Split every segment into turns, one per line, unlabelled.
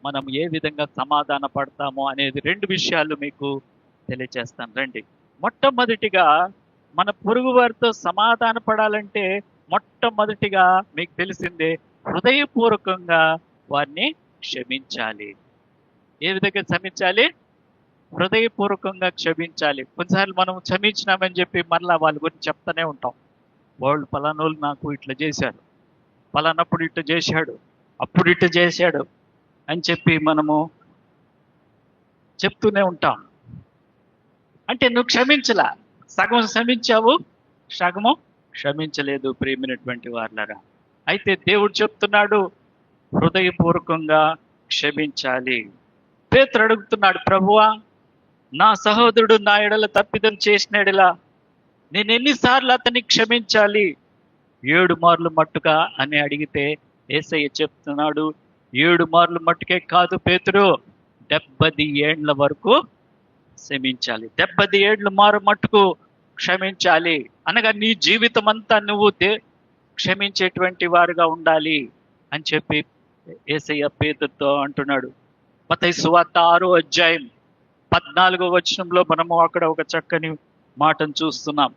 మనం ఏ విధంగా సమాధాన పడతామో అనేది 2 విషయాలు మీకు తెలియచేస్తాను రండి. మొట్టమొదటిగా మన పొరుగు వారితో సమాధాన పడాలంటే మొట్టమొదటిగా మీకు తెలిసిందే, హృదయపూర్వకంగా వారిని క్షమించాలి. ఏ విధంగా క్షమించాలి? హృదయపూర్వకంగా క్షమించాలి. కొన్నిసార్లు మనం క్షమించినామని చెప్పి మరలా వాళ్ళ గురించి చెప్తానే ఉంటాం. వాళ్ళు పలానోళ్ళు నాకు ఇట్లా చేశారు, పలానప్పుడు ఇట్లా చేశాడు, అప్పుడు ఇట్లా చేశాడు అని చెప్పి మనము చెప్తూనే ఉంటాం. అంటే నువ్వు క్షమించలా, సగం క్షమించావు, సగము క్షమించలేదు ప్రియమైనటువంటి వారులారా. అయితే దేవుడు చెప్తున్నాడు హృదయపూర్వకంగా క్షమించాలి. పేతురు అడుగుతున్నాడు, ప్రభువా నా సహోదరుడు నా ఎడల తప్పిదం చేసిన ఎడల నేను ఎన్నిసార్లు అతన్ని క్షమించాలి? 7 మార్లు మట్టుగా అని అడిగితే యేసయ్య చెప్తున్నాడు, 7 మార్లు మట్టుకే కాదు పేతురు, 70 ఏండ్ల వరకు క్షమించాలి. 70 ఏళ్ళు మారు మట్టుకు క్షమించాలి. అనగా నీ జీవితం అంతా నువ్వు క్షమించేటువంటి వారుగా ఉండాలి అని చెప్పి యేసయ్య పేతురుతో అంటున్నాడు. మత్తయి సువార్త 6వ అధ్యాయం 14వ వచనంలో మనము అక్కడ ఒక చక్కని మాటను చూస్తున్నాం.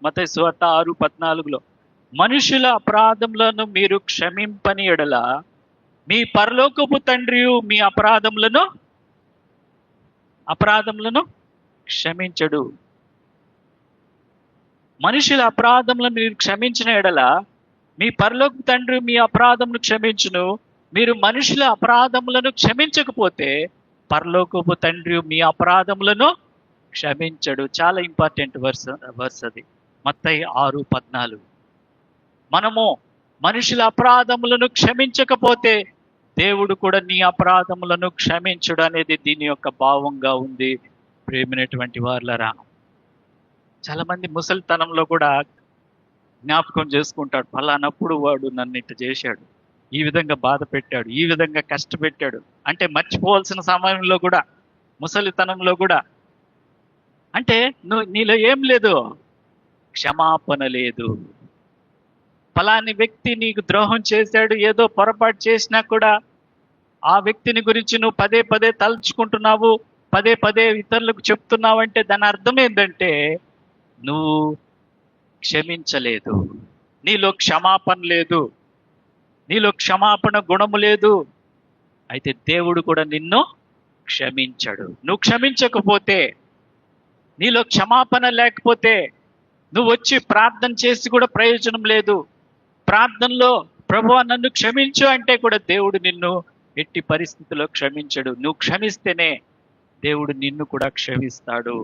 మత్తయి సువార్త 6:14లో, మనుషుల అపరాధములను మీరు క్షమింపని ఎడల మీ పరలోకపు తండ్రి మీ అపరాధములను క్షమించడు. మనుషుల అపరాధములను మీరు క్షమించిన ఎడల మీ పరలోకపు తండ్రి మీ అపరాధమును క్షమించును. మీరు మనుషుల అపరాధములను క్షమించకపోతే పరలోకపు తండ్రి మీ అపరాధములను క్షమించడు. చాలా ఇంపార్టెంట్ వర్స్ అది, మత్తయి 6:14. మనము మనుషుల అపరాధములను క్షమించకపోతే దేవుడు కూడా నీ అపరాధములను క్షమించడు అనేది దీని యొక్క భావంగా ఉంది ప్రేమైనటువంటి వారులారా. చాలా మంది ముసలితనంలో కూడా జ్ఞాపకం చేసుకుంటాడు, ఫలానప్పుడు వాడు నన్ను ఇట్ట చేశాడు, ఈ విధంగా బాధ పెట్టాడు, ఈ విధంగా కష్టపెట్టాడు. అంటే మర్చిపోవాల్సిన సమయంలో కూడా, ముసలితనంలో కూడా, అంటే నీలో ఏం లేదు, క్షమాపణ లేదు. ఫలాని వ్యక్తి నీకు ద్రోహం చేశాడు, ఏదో పొరపాటు చేసినా కూడా ఆ వ్యక్తిని గురించి నువ్వు పదే పదే తలుచుకుంటున్నావు, పదే పదే ఇతరులకు చెప్తున్నావు. అంటే దాని అర్థం ఏంటంటే నువ్వు క్షమించలేదు, నీలో క్షమాపణ లేదు, నీలో క్షమాపణ గుణము లేదు. అయితే దేవుడు కూడా నిన్ను క్షమించడు. నువ్వు క్షమించకపోతే, నీలో క్షమాపణ లేకపోతే నువ్వు వచ్చి ప్రార్థన చేసి కూడా ప్రయోజనం లేదు. ప్రార్థనలో ప్రభువా నన్ను క్షమించు అంటే కూడా దేవుడు నిన్ను ఎట్టి పరిస్థితిలో క్షమించడు. నువ్వు క్షమిస్తేనే దేవుడు నిన్ను కూడా క్షమిస్తాడు.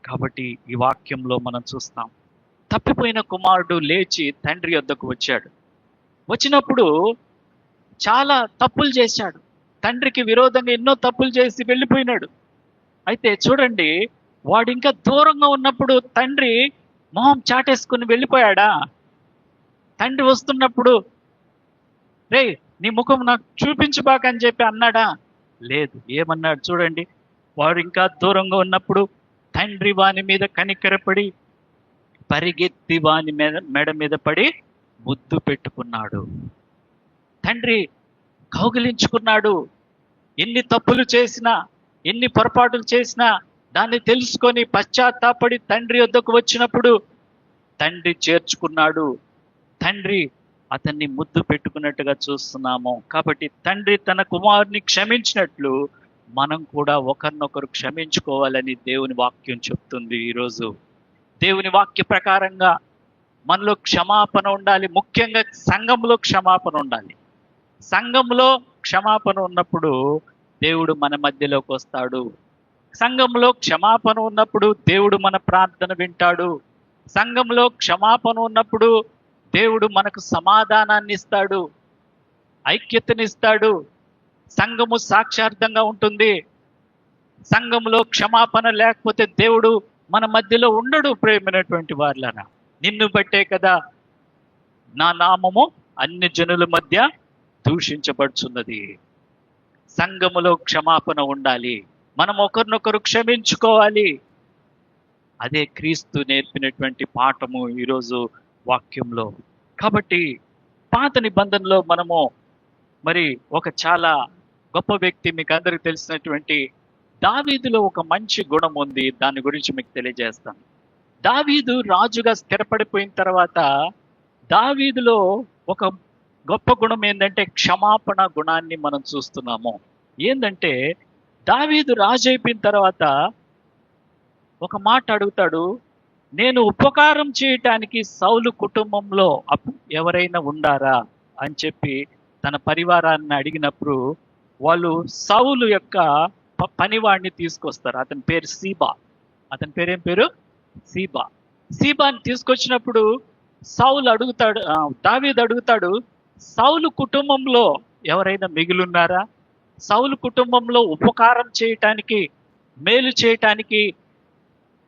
కాబట్టి ఈ వాక్యంలో మనం చూస్తాం, తప్పిపోయిన కుమారుడు లేచి తండ్రి వద్దకు వచ్చాడు. వచ్చినప్పుడు చాలా తప్పులు చేశాడు, తండ్రికి విరోధంగా ఎన్నో తప్పులు చేసి వెళ్ళిపోయినాడు. అయితే చూడండి, వాడు ఇంకా దూరంగా ఉన్నప్పుడు తండ్రి మొహం చాటేసుకుని వెళ్ళిపోయాడా? తండ్రి వస్తున్నప్పుడు రే నీ ముఖం నాకు చూపించుబాకని చెప్పి అన్నాడా? లేదు. ఏమన్నాడు చూడండి, వాడు ఇంకా దూరంగా ఉన్నప్పుడు తండ్రి వాని మీద కనికరపడి పరిగెత్తి వాని మెడ మీద పడి ముద్దు పెట్టుకున్నాడు. తండ్రి కౌగిలించుకున్నాడు. ఎన్ని తప్పులు చేసినా, ఎన్ని పొరపాటులు చేసినా దాన్ని తెలుసుకొని పశ్చాత్తాపడి తండ్రి వద్దకు వచ్చినప్పుడు తండ్రి చేర్చుకున్నాడు. తండ్రి అతన్ని ముద్దు పెట్టుకున్నట్టుగా చూస్తున్నాము. కాబట్టి తండ్రి తన కుమారుని క్షమించినట్లు మనం కూడా ఒకరినొకరు క్షమించుకోవాలని దేవుని వాక్యం చెప్తుంది. ఈరోజు దేవుని వాక్య ప్రకారంగా మనలో క్షమాపణ ఉండాలి. ముఖ్యంగా సంఘంలో క్షమాపణ ఉండాలి. సంఘంలో క్షమాపణ ఉన్నప్పుడు దేవుడు మన మధ్యలోకి వస్తాడు. సంఘంలో క్షమాపణ ఉన్నప్పుడు దేవుడు మన ప్రార్థన వింటాడు. సంఘంలో క్షమాపణ ఉన్నప్పుడు దేవుడు మనకు సమాధానాన్ని ఇస్తాడు, ఐక్యతనిస్తాడు. సంఘము సాక్షార్థంగా ఉంటుంది. సంఘంలో క్షమాపణ లేకపోతే దేవుడు మన మధ్యలో ఉండడు. ప్రేమైనటువంటి వారులారా, నిన్ను బట్టే కదా నా నామము అన్ని జనుల మధ్య దూషించబడుచున్నది. సంఘములో క్షమాపణ ఉండాలి. మనం ఒకరినొకరు క్షమించుకోవాలి. అదే క్రీస్తు నేర్పినటువంటి పాఠము ఈరోజు వాక్యంలో. కాబట్టి పాత నిబంధనలో మనము మరి ఒక చాలా గొప్ప వ్యక్తి, మీకు అందరికి తెలిసినటువంటి దావీదులో ఒక మంచి గుణం ఉంది. దాని గురించి మీకు తెలియజేస్తాను. దావీదు రాజుగా స్థిరపడిపోయిన తర్వాత దావీదులో ఒక గొప్ప గుణం ఏంటంటే క్షమాపణ గుణాన్ని మనం చూస్తున్నాము. ఏంటంటే దావీదు రాజు అయిపోయిన తర్వాత ఒక మాట అడుగుతాడు, నేను ఉపకారం చేయటానికి సౌలు కుటుంబంలో ఎవరైనా ఉండారా అని చెప్పి తన పరివారాన్ని అడిగినప్పుడు వాళ్ళు సౌలు యొక్క పనివాడిని తీసుకొస్తారు. అతని పేరు సీబా. అతని పేరేం పేరు? సీబా. సీబాని తీసుకొచ్చినప్పుడు సౌలు అడుగుతాడు, దావీదు అడుగుతాడు, సౌలు కుటుంబంలో ఎవరైనా మిగిలిన్నారా? సౌలు కుటుంబంలో ఉపకారం చేయటానికి, మేలు చేయటానికి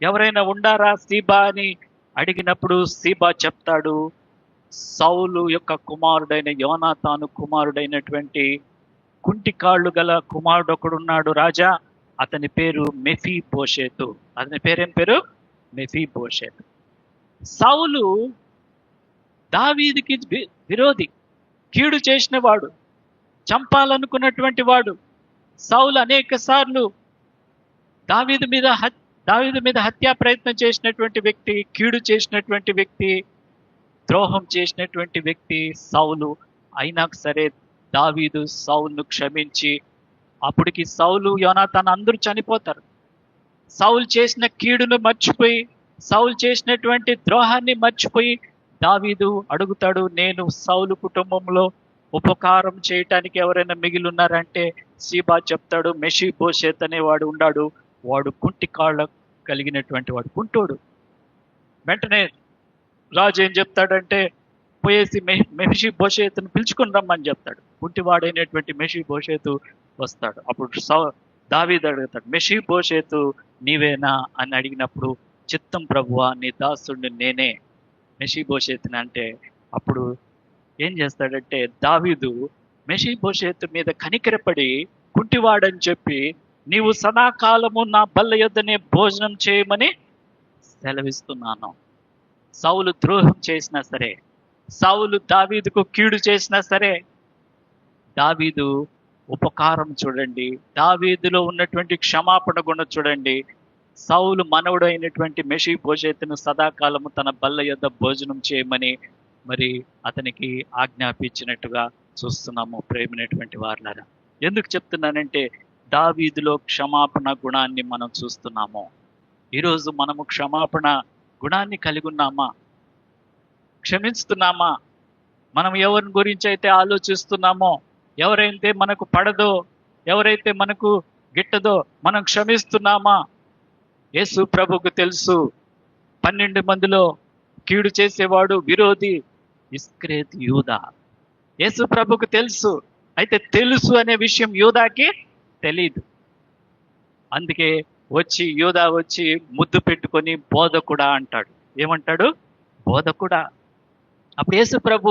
ఎవరైనా ఉండారా సీబా అని అడిగినప్పుడు సీబా చెప్తాడు, సౌలు యొక్క కుమారుడైన యోనాతాను కుమారుడైనటువంటి కుంటి కాళ్ళు గల కుమారుడు ఒకడున్నాడు రాజా, అతని పేరు మెఫీబోషెతు. అతని పేరేం పేరు? మెఫీబోషెతు. సౌలు దావీదుకి విరోధి, కీడు చేసిన వాడు, చంపాలనుకున్నటువంటి వాడు. సౌలు అనేక సార్లు దావీదు మీద హత్యా ప్రయత్నం చేసినటువంటి వ్యక్తి, కీడు చేసినటువంటి వ్యక్తి, ద్రోహం చేసినటువంటి వ్యక్తి సౌలు. అయినా సరే దావీదు సౌలును క్షమించి, అప్పటికి సౌలు యోనాతాను అందరూ చనిపోతారు. సౌలు చేసిన కీడును మర్చిపోయి, సౌలు చేసినటువంటి ద్రోహాన్ని మర్చిపోయి దావీదు అడుగుతాడు, నేను సౌలు కుటుంబంలో ఉపకారం చేయటానికి ఎవరైనా మిగిలి ఉన్నారంటే సీబా చెప్తాడు, మెఫీబోషెతు అనేవాడు ఉన్నాడు. వాడు కుంటి కాళ్ళ కలిగినటువంటి వాడు, కుంటోడు. వెంటనే రాజు ఏం చెప్తాడంటే పోయేసి మెఫీబోషెతును పిలుచుకొని రమ్మని చెప్తాడు. కుంటివాడైనటువంటి మెఫీబోషెతు వస్తాడు. అప్పుడు దావీదు అడుగుతాడు, మెఫీబోషెతు నీవేనా అని అడిగినప్పుడు, చిత్తం ప్రభువా, నీ దాసుడిని నేనే, మెఫీబోషెతుని అంటే అప్పుడు ఏం చేస్తాడంటే దావీదు మెఫీబోషెతు మీద కనికరపడి, కుంటివాడని చెప్పి నీవు సదాకాలము నా బల్ల యొద్దనే భోజనం చేయమని సెలవిస్తున్నాను. సౌలు ద్రోహం చేసినా సరే, సౌలు దావీదుకు కీడు చేసినా సరే, దావీదు ఉపకారం చూడండి, దావీదులో ఉన్నటువంటి క్షమాపణ గుణం చూడండి. సౌలు మనవుడు అయినటువంటి మెఫీబోషెతును సదాకాలము తన బల్ల యొద్ద భోజనం చేయమని మరి అతనికి ఆజ్ఞాపించినట్టుగా చూస్తున్నాము. ప్రేమైనటువంటి వారులారా, ఎందుకు చెప్తున్నానంటే దావీదులో క్షమాపణ గుణాన్ని మనం చూస్తున్నాము. ఈరోజు మనము క్షమాపణ గుణాన్ని కలిగి ఉన్నామా? క్షమిస్తున్నామా? మనం ఎవరి గురించి అయితే ఆలోచిస్తున్నామో, ఎవరైతే మనకు పడదో, ఎవరైతే మనకు గిట్టదో మనం క్షమిస్తున్నామా? యేసు ప్రభుకు తెలుసు 12 మందిలో కీడు చేసేవాడు విరోధి ఇస్కరియోతు యూదా. యేసు ప్రభుకు తెలుసు. అయితే తెలుసు అనే విషయం యూదాకి తెలీదు. అందుకే యూదా వచ్చి ముద్దు పెట్టుకొని బోధకుడా అంటాడు. ఏమంటాడు? బోధకుడా. అప్పుడు యేసు ప్రభు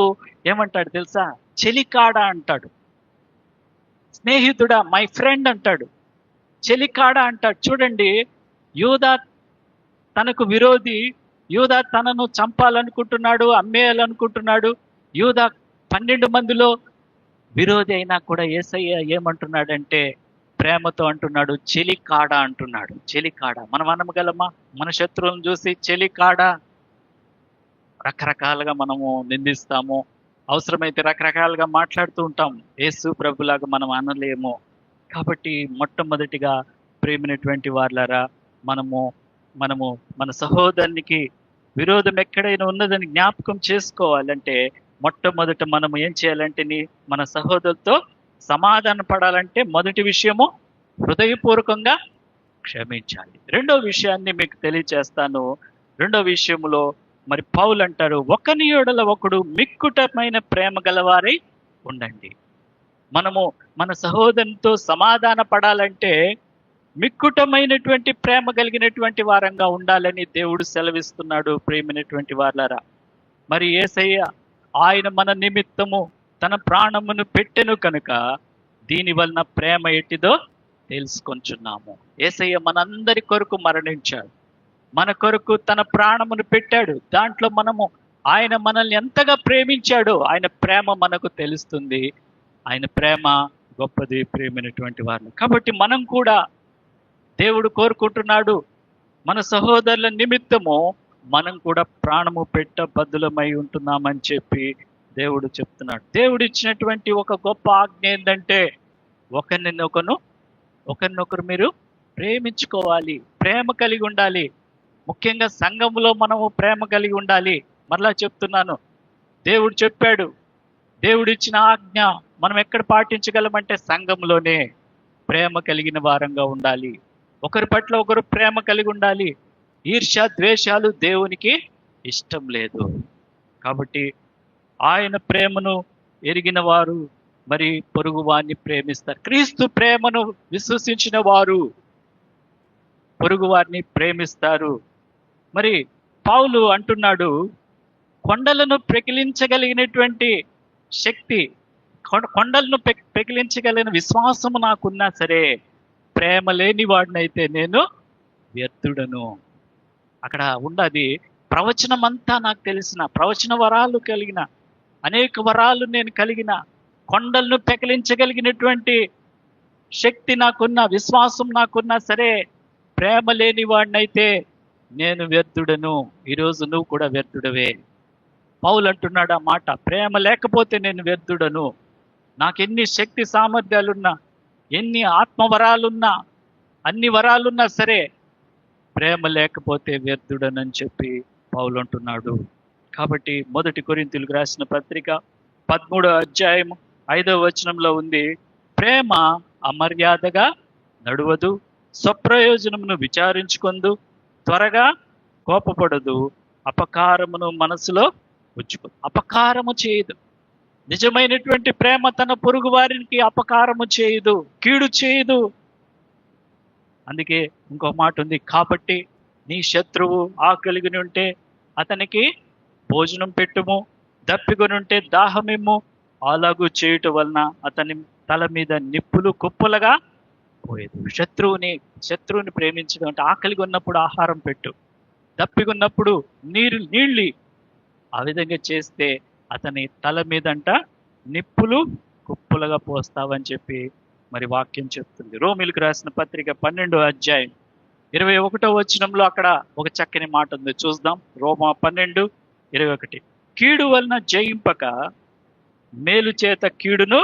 ఏమంటాడు తెలుసా? చెలికాడా అంటాడు. స్నేహితుడా, మై ఫ్రెండ్ అంటాడు. చెలికాడా అంటాడు. చూడండి, యూదా తనకు విరోధి, యూదా తనను చంపాలనుకుంటున్నాడు, అమ్మేయాలనుకుంటున్నాడు. యూదా 12 మందిలో విరోధి అయినా కూడా యేసయ్య ఏమంటున్నాడంటే ప్రేమతో అంటున్నాడు, చెలికాడ అంటున్నాడు. చెలికాడ. మనం అనగలమా? మన శత్రువులను చూసి చెలికాడ? రకరకాలుగా మనము నిందిస్తాము, అవసరమైతే రకరకాలుగా మాట్లాడుతూ ఉంటాం. యేసు ప్రభులాగా మనం అనలేము. కాబట్టి మొట్టమొదటిగా ప్రేమైనటువంటి వారులారా, మనము మన సహోదరునికి విరోధం ఎక్కడైనా ఉన్నదని జ్ఞాపకం చేసుకోవాలంటే మొట్టమొదట మనము ఏం చేయాలంటే మన సహోదరులతో సమాధాన పడాలంటే మొదటి విషయము హృదయపూర్వకంగా క్షమించాలి. రెండో విషయాన్ని మీకు తెలియచేస్తాను. రెండో విషయంలో మరి పౌలు అంటారు, ఒకని యెడల ఒకడు మిక్కుటమైన ప్రేమ గలవారై ఉండండి. మనము మన సహోదరునితో సమాధాన పడాలంటే మిక్కుటమైనటువంటి ప్రేమ కలిగినటువంటి వారంగా ఉండాలని దేవుడు సెలవిస్తున్నాడు. ప్రేమైనటువంటి వారులారా, మరి యేసయ్య ఆయన మన నిమిత్తము తన ప్రాణమును పెట్టెను కనుక దీని వలన ప్రేమ ఎట్టిదో తెలుసుకొంచున్నాము. యేసయ్య మనందరి కొరకు మరణించాడు, మన కొరకు తన ప్రాణమును పెట్టాడు. దాంట్లో ఆయన మనల్ని ఎంతగా ప్రేమించాడో ఆయన ప్రేమ మనకు తెలుస్తుంది. ఆయన ప్రేమ గొప్పది ప్రియమైనటువంటి వారిని. కాబట్టి మనం కూడా దేవుడు కోరుకుంటున్నాడు, మన సహోదరుల నిమిత్తము మనం కూడా ప్రాణము పెట్ట బద్దులమై ఉంటున్నామని చెప్పి దేవుడు చెప్తున్నాడు. దేవుడు ఇచ్చినటువంటి ఒక గొప్ప ఆజ్ఞ ఏంటంటే ఒకరినొకరు మీరు ప్రేమించుకోవాలి, ప్రేమ కలిగి ఉండాలి. ముఖ్యంగా సంఘములో మనము ప్రేమ కలిగి ఉండాలి. మరలా చెప్తున్నాను, దేవుడు చెప్పాడు, దేవుడిచ్చిన ఆజ్ఞ మనం ఎక్కడ పాటించగలమంటే సంఘంలోనే ప్రేమ కలిగిన వారంగా ఉండాలి. ఒకరి పట్ల ఒకరు ప్రేమ కలిగి ఉండాలి. ఈర్ష్య ద్వేషాలు దేవునికి ఇష్టం లేదు. కాబట్టి ఆయన ప్రేమను ఎరిగిన వారు మరి పొరుగు వారిని ప్రేమిస్తారు. క్రీస్తు ప్రేమను విశ్వసించిన వారు పొరుగు వారిని ప్రేమిస్తారు. మరి పౌలు అంటున్నాడు, కొండలను పెకిలించగలిగినటువంటి శక్తి, కొండలను పెకిలించగలిగిన విశ్వాసము నాకున్నా సరే ప్రేమ లేని వాడినైతే నేను వ్యర్థుడను. అక్కడ ఉన్నది ప్రవచనం అంతా నాకు తెలిసిన, ప్రవచన వరాలు కలిగిన, అనేక వరాలు నేను కలిగిన, కొండలను పెకిలించగలిగినటువంటి శక్తి నాకున్న, విశ్వాసం నాకున్నా సరే ప్రేమ లేని వాడినైతే నేను వ్యర్థుడను. ఈరోజు నువ్వు కూడా వ్యర్థుడవే. పౌలు అంటున్నాడు ఆ మాట, ప్రేమ లేకపోతే నేను వ్యర్థుడను. నాకు ఎన్ని శక్తి సామర్థ్యాలున్నా, ఎన్ని ఆత్మవరాలున్నా, అన్ని వరాలున్నా సరే ప్రేమ లేకపోతే వ్యర్థుడనని చెప్పి పౌలు అంటున్నాడు. కాబట్టి 1 కొరింథీయులకు రాసిన పత్రిక 13వ అధ్యాయం 5వ వచనంలో ఉంది, ప్రేమ అమర్యాదగా నడువదు, స్వప్రయోజనమును విచారించుకొందు, త్వరగా కోపపడదు, అపకారమును మనసులో ఉంచుకోదు. అపకారము చేయదు. నిజమైనటువంటి ప్రేమ తన పొరుగు వారికి అపకారము చేయదు, కీడు చేయదు. అందుకే ఇంకో మాట ఉంది, కాబట్టి నీ శత్రువు ఆకలిగి ఉంటే అతనికి భోజనం పెట్టుము, దప్పికొని ఉంటే దాహమిమ్ము, అలాగూ చేయుట వలన అతని తల మీద నిప్పులు కుప్పలుగా పోయేది. శత్రువుని ప్రేమించడం అంటే ఆకలిగా ఉన్నప్పుడు ఆహారం పెట్టు, దప్పిగొన్నప్పుడు నీళ్ళు ఆ విధంగా చేస్తే అతని తల మీదంట నిప్పులు కుప్పలుగా పోస్తావని చెప్పి మరి వాక్యం చెప్తుంది. రోమీయులకు రాసిన పత్రిక 12వ అధ్యాయం 21వ వచనంలో అక్కడ ఒక చక్కని మాట ఉంది, చూద్దాం. రోమా 12:21, కీడు వలన జయింపక మేలు చేత కీడును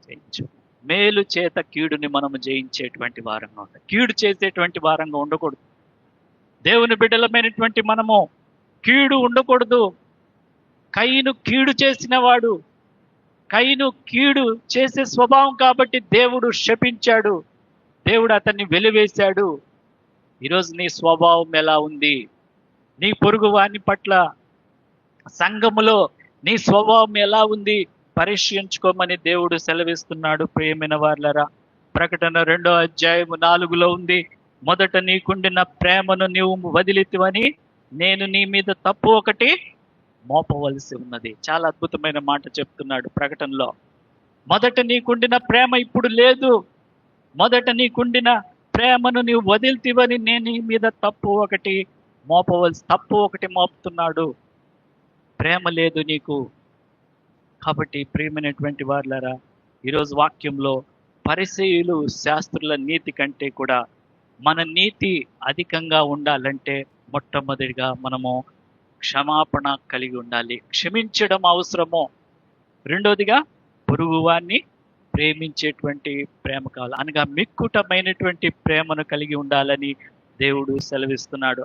జయించు. మేలు చేత కీడుని మనము జయించేటువంటి వారంగా ఉండాలి, కీడు చేసేటువంటి వారంగా ఉండకూడదు. దేవుని బిడ్డలమైనటువంటి మనము కీడు ఉండకూడదు. కయీను కీడు చేసిన వాడు, కయీను కీడు చేసే స్వభావం కాబట్టి దేవుడు శపించాడు, దేవుడు అతన్ని వెలివేశాడు. ఈరోజు నీ స్వభావం ఎలా ఉంది? నీ పొరుగు వాని పట్ల సంఘములో నీ స్వభావం ఎలా ఉంది పరీక్షించుకోమని దేవుడు సెలవిస్తున్నాడు. ప్రియమైన వార్లరా, ప్రకటన 2వ అధ్యాయం 4లో ఉంది, మొదట నీకుండిన ప్రేమను నీవు వదిలితివని నేను నీ మీద తప్పు ఒకటి మోపవలసి ఉన్నది. చాలా అద్భుతమైన మాట చెప్తున్నాడు ప్రకటనలో. మొదట నీకుండిన ప్రేమ ఇప్పుడు లేదు, మొదట నీకుండిన ప్రేమను నీవు వదిలితివని నేను నీ మీద తప్పు ఒకటి మోపుతున్నాడు. ప్రేమ లేదు నీకు. కాబట్టి ప్రియమైనటువంటి వారులారా, ఈరోజు వాక్యంలో పరిసయ్యులు శాస్త్రుల నీతి కంటే కూడా మన నీతి అధికంగా ఉండాలంటే మొట్టమొదటిగా మనము క్షమాపణ కలిగి ఉండాలి, క్షమించడం అవసరము. రెండోదిగా పొరుగువాన్ని ప్రేమించేటువంటి ప్రేమ కావాలి, అనగా మిక్కుటమైనటువంటి ప్రేమను కలిగి ఉండాలని దేవుడు సెలవిస్తున్నాడు.